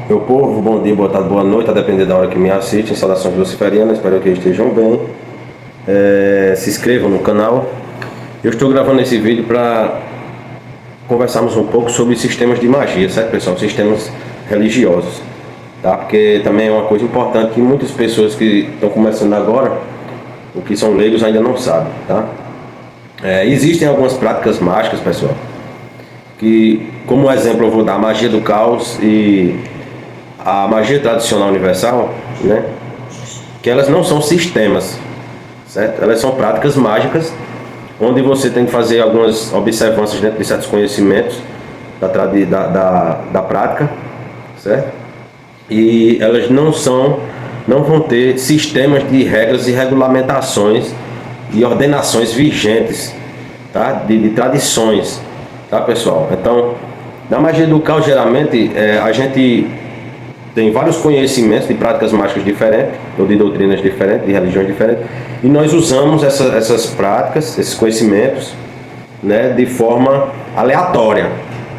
Meu povo, bom dia, boa tarde, boa noite, a depender da hora que me assistem. Saudações luciferianas, espero que estejam bem. Se inscrevam no canal. Eu estou gravando esse vídeo para conversarmos um pouco sobre sistemas de magia, certo, pessoal? Sistemas religiosos, tá? Porque também é uma coisa importante que muitas pessoas que estão começando agora, ou que são leigos, ainda não sabem, tá? Existem algumas práticas mágicas, pessoal, que, como exemplo, eu vou dar a magia do caos e a magia tradicional universal, né? Que elas não são sistemas, certo? Elas são práticas mágicas, onde você tem que fazer algumas observâncias dentro de certos conhecimentos da prática, certo? E elas não vão ter sistemas de regras e regulamentações e ordenações vigentes, tá? De tradições, tá, pessoal? Então, na magia do caos, geralmente, a gente tem vários conhecimentos de práticas mágicas diferentes, ou de doutrinas diferentes, de religiões diferentes, e nós usamos essas práticas, esses conhecimentos, né, de forma aleatória,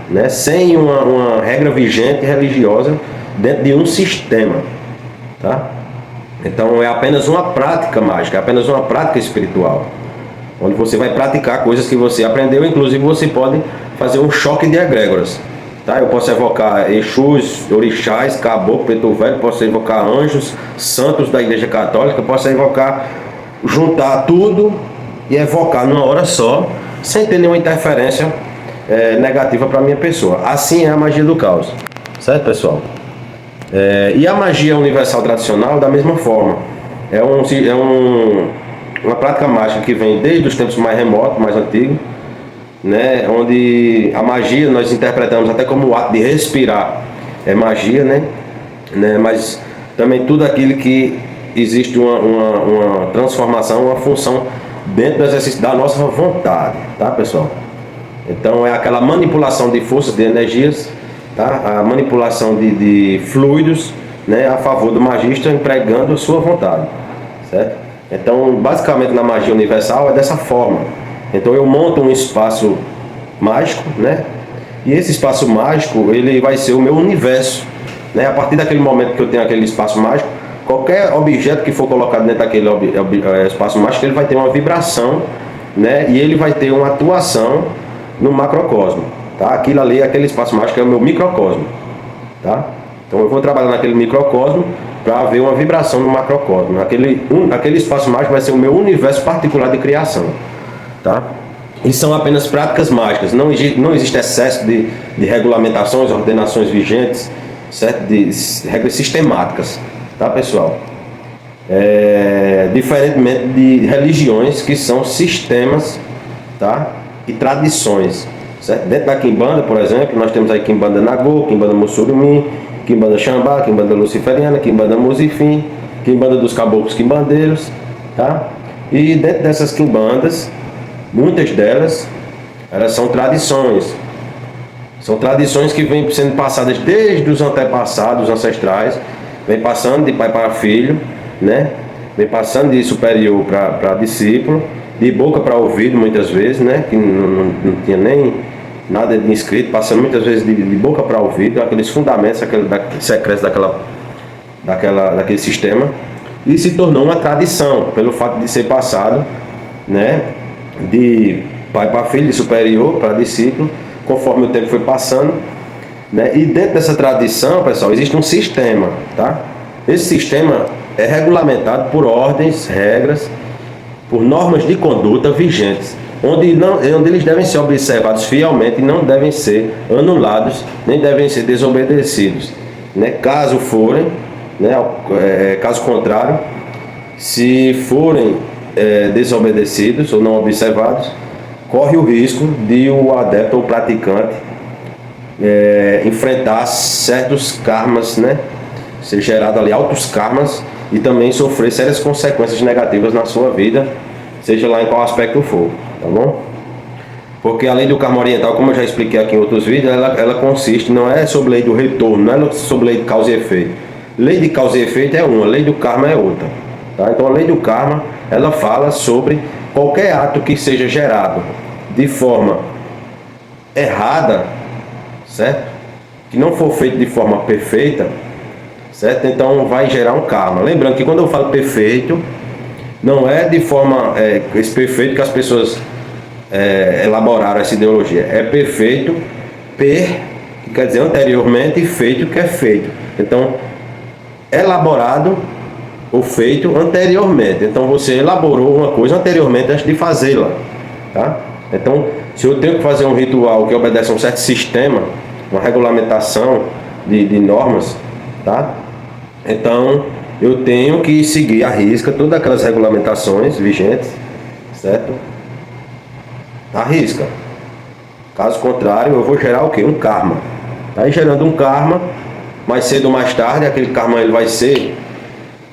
né, sem uma regra vigente religiosa dentro de um sistema, tá? Então é apenas uma prática mágica, é apenas uma prática espiritual, onde você vai praticar coisas que você aprendeu. Inclusive você pode fazer um choque de egrégoras. Tá? Eu posso evocar Exus, Orixás, Caboclo, Preto Velho, posso evocar anjos, santos da Igreja Católica, posso evocar, juntar tudo e evocar numa hora só, sem ter nenhuma interferência negativa para a minha pessoa. Assim é a magia do caos, certo, pessoal? E a magia universal tradicional, da mesma forma, uma prática mágica que vem desde os tempos mais remotos, mais antigos, né, onde a magia nós interpretamos até como o ato de respirar é magia, né, mas também tudo aquilo que existe uma transformação, uma função dentro do exercício da nossa vontade, tá, pessoal? Então é aquela manipulação de forças, de energias, tá? A manipulação de fluidos, né, a favor do magista, empregando a sua vontade, certo? Então basicamente na magia universal é dessa forma. Então eu monto um espaço mágico, né? E esse espaço mágico, ele vai ser o meu universo, né? A partir daquele momento que eu tenho aquele espaço mágico, qualquer objeto que for colocado dentro daquele espaço mágico, ele vai ter uma vibração, né? E ele vai ter uma atuação no macrocosmo, tá? Aquilo ali, aquele espaço mágico é o meu microcosmo, tá? Então eu vou trabalhar naquele microcosmo para haver uma vibração no macrocosmo. Aquele espaço mágico vai ser o meu universo particular de criação. Tá? E são apenas práticas mágicas, não existe excesso de regulamentações, ordenações vigentes, certo? De regras sistemáticas, tá, pessoal? Diferentemente de religiões que são sistemas, tá? E tradições, certo? Dentro da Quimbanda, por exemplo, nós temos aí Quimbanda Nagô, Quimbanda Mussurumi, Quimbanda Xambá, Quimbanda Luciferiana, Quimbanda Musifim, Quimbanda dos Caboclos Quimbandeiros, tá? E dentro dessas quimbandas, muitas delas, elas são tradições. São tradições que vêm sendo passadas desde os antepassados, ancestrais, vem passando de pai para filho, né? Vem passando de superior para discípulo, de boca para ouvido muitas vezes, né? Que não tinha nem nada de escrito, passando muitas vezes de boca para ouvido, aqueles fundamentos, secretos daquele sistema, e se tornou uma tradição, pelo fato de ser passado, né? De pai para filho, de superior para discípulo, conforme o tempo foi passando, né? E dentro dessa tradição, pessoal, existe um sistema, tá? Esse sistema é regulamentado por ordens, regras, por normas de conduta vigentes, onde eles devem ser observados fielmente e não devem ser anulados, nem devem ser desobedecidos, né? Caso forem, né? Caso contrário, se forem desobedecidos ou não observados, corre o risco de o adepto ou praticante enfrentar certos karmas, né? Ser gerado ali altos karmas e também sofrer sérias consequências negativas na sua vida, seja lá em qual aspecto for, tá bom? Porque a lei do karma oriental, como eu já expliquei aqui em outros vídeos, ela consiste, não é sobre lei do retorno, não é sobre lei de causa e efeito. Lei de causa e efeito é uma, lei do karma é outra, tá? Então a lei do karma, ela fala sobre qualquer ato que seja gerado de forma errada, certo? Que não for feito de forma perfeita, certo? Então vai gerar um karma. Lembrando que quando eu falo perfeito, não é de forma esse perfeito que as pessoas elaboraram essa ideologia. É perfeito, que quer dizer anteriormente, e feito, que é feito. Então, elaborado ou feito anteriormente. Então você elaborou uma coisa anteriormente antes de fazê-la, tá? Então, se eu tenho que fazer um ritual que obedece a um certo sistema, uma regulamentação de normas, tá? Então eu tenho que seguir à risca todas aquelas regulamentações vigentes, certo? À risca. Caso contrário, eu vou gerar o quê? Um karma. Aí gerando um karma, mais cedo ou mais tarde, aquele karma ele vai ser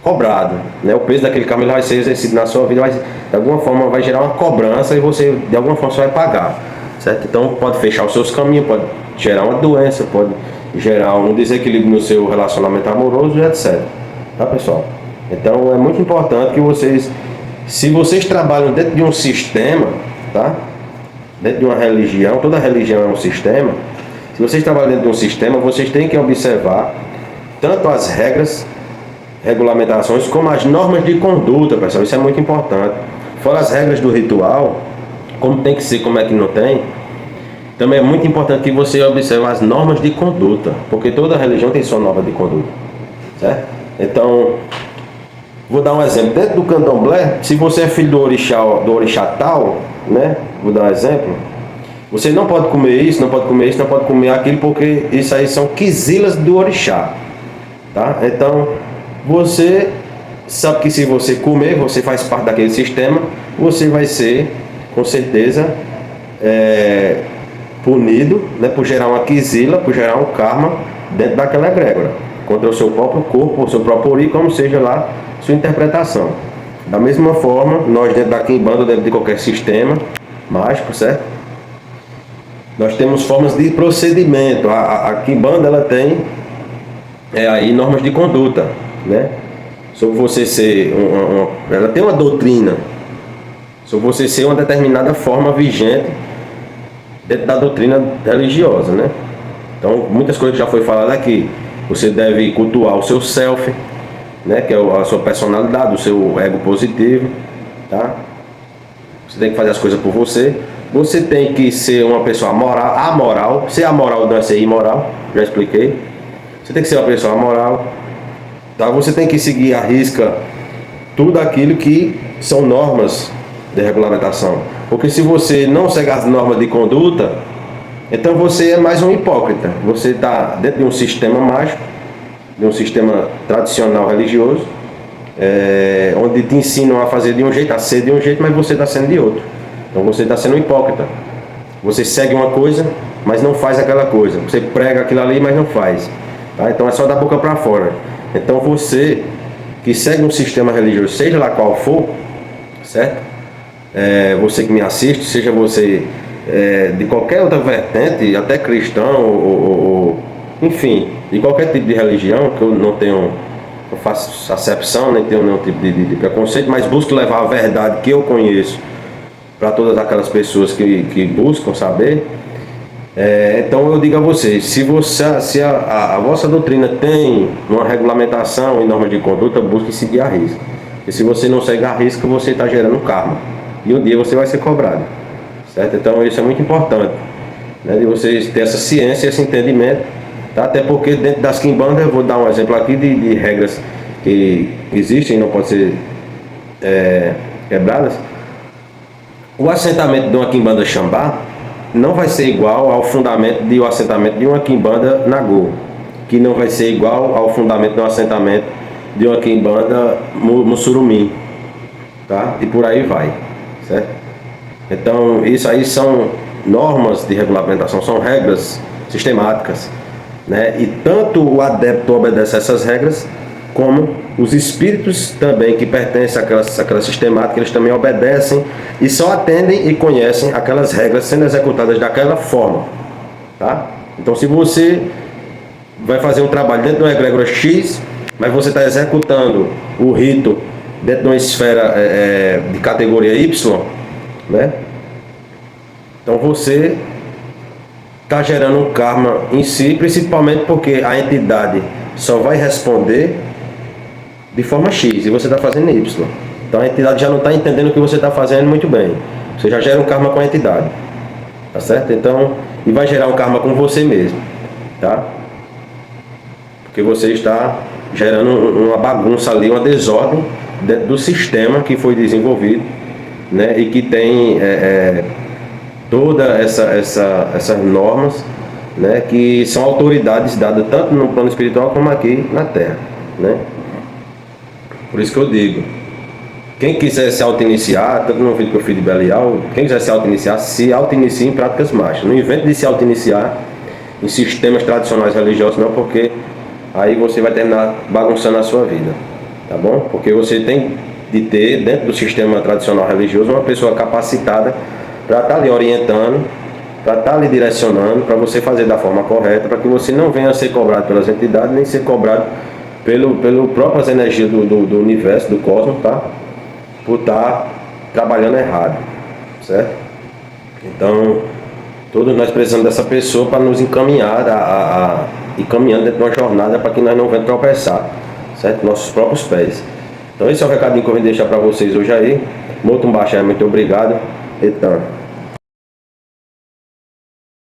cobrado, né? O peso daquele karma ele vai ser exercido na sua vida, de alguma forma vai gerar uma cobrança e você, de alguma forma, você vai pagar, certo? Então pode fechar os seus caminhos, pode gerar uma doença, pode gerar um desequilíbrio no seu relacionamento amoroso e etc. Tá, pessoal? Então é muito importante que vocês, se vocês trabalham dentro de um sistema, tá? Dentro de uma religião, toda religião é um sistema. Se vocês trabalham dentro de um sistema, vocês têm que observar tanto as regras, regulamentações, como as normas de conduta, pessoal. Isso é muito importante. Fora as regras do ritual, como tem que ser, como é que não tem. Também é muito importante que você observe as normas de conduta, porque toda religião tem sua norma de conduta, certo? Então, vou dar um exemplo. Dentro do candomblé, se você é filho do orixá tal, né? Vou dar um exemplo. Você não pode comer isso, não pode comer isso, não pode comer aquilo, porque isso aí são quisilas do orixá, tá? Então, você sabe que se você comer, você faz parte daquele sistema, você vai ser, com certeza, punido, né, por gerar uma quisila, por gerar um karma dentro daquela egrégora, contra o seu próprio corpo, o seu próprio ori, como seja lá sua interpretação. Da mesma forma, nós dentro da Quimbanda, dentro de qualquer sistema mágico, certo? Nós temos formas de procedimento. A Quimbanda, ela tem aí normas de conduta, né? Sobre você ser ela tem uma doutrina sobre você ser uma determinada forma vigente dentro da doutrina religiosa, né? Então, muitas coisas que já foi falado aqui. Você deve cultuar o seu self, né? Que é a sua personalidade, o seu ego positivo, tá? Você tem que fazer as coisas por você. Você tem que ser uma pessoa amoral. Ser amoral não é ser imoral, já expliquei. Você tem que ser uma pessoa amoral, tá? Você tem que seguir à risca tudo aquilo que são normas de regulamentação. Porque se você não segue as normas de conduta, então você é mais um hipócrita. Você está dentro de um sistema mágico, de um sistema tradicional religioso, onde te ensinam a fazer de um jeito, a ser de um jeito, mas você está sendo de outro. Então você está sendo um hipócrita. Você segue uma coisa, mas não faz aquela coisa. Você prega aquilo ali, mas não faz. Tá? Então é só da boca para fora. Então você que segue um sistema religioso, seja lá qual for, certo? Você que me assiste, seja você de qualquer outra vertente, até cristão, enfim, de qualquer tipo de religião, que eu não faço acepção, nem tenho nenhum tipo de preconceito, mas busco levar a verdade que eu conheço para todas aquelas pessoas que buscam saber. Então eu digo a vocês, se a vossa doutrina tem uma regulamentação e norma de conduta, busque seguir a risca. E se você não segue a risca, você está gerando karma. E um dia você vai ser cobrado, certo? Então isso é muito importante, né, de vocês terem essa ciência, esse entendimento, tá? Até porque dentro das quimbandas, eu vou dar um exemplo aqui de regras que existem e não podem ser quebradas. O assentamento de uma quimbanda Xambá não vai ser igual ao fundamento de um assentamento de uma quimbanda Nagô, que não vai ser igual ao fundamento de um assentamento de uma quimbanda Mussurumim, tá? E por aí vai, certo? Então isso aí são normas de regulamentação, são regras sistemáticas, né? E tanto o adepto obedece a essas regras, como os espíritos também que pertencem àquela sistemática, eles também obedecem e só atendem e conhecem aquelas regras sendo executadas daquela forma, tá? Então, se você vai fazer um trabalho dentro de uma egrégora X, mas você está executando o rito dentro de uma esfera de categoria Y, né? Então você está gerando um karma em si, principalmente porque a entidade só vai responder de forma X e você está fazendo Y. Então a entidade já não está entendendo o que você está fazendo muito bem. Você já gera um karma com a entidade, tá certo? Então, e vai gerar um karma com você mesmo, tá? Porque você está gerando uma bagunça ali, uma desordem dentro do sistema que foi desenvolvido, né? E que tem todas essas normas, né? Que são autoridades dadas tanto no plano espiritual como aqui na Terra, né? Por isso que eu digo, quem quiser se auto-iniciar, tanto no vídeo que eu fiz de Belial, quem quiser se auto-iniciar, se auto-inicie em práticas mágicas. Não invente de se auto-iniciar em sistemas tradicionais religiosos não, porque aí você vai terminar bagunçando a sua vida, tá bom? Porque você tem de ter dentro do sistema tradicional religioso uma pessoa capacitada para estar lhe orientando, para estar lhe direcionando, para você fazer da forma correta, para que você não venha a ser cobrado pelas entidades, nem ser cobrado pelo próprias energias do universo, do cosmos, tá? Por estar trabalhando errado, certo? Então, todos nós precisamos dessa pessoa para nos encaminhar a ir caminhando dentro de uma jornada para que nós não venhamos tropeçar, certo? Nossos próprios pés. Então esse é o recadinho que eu vim deixar para vocês hoje aí. Muito baixo, muito obrigado. Então.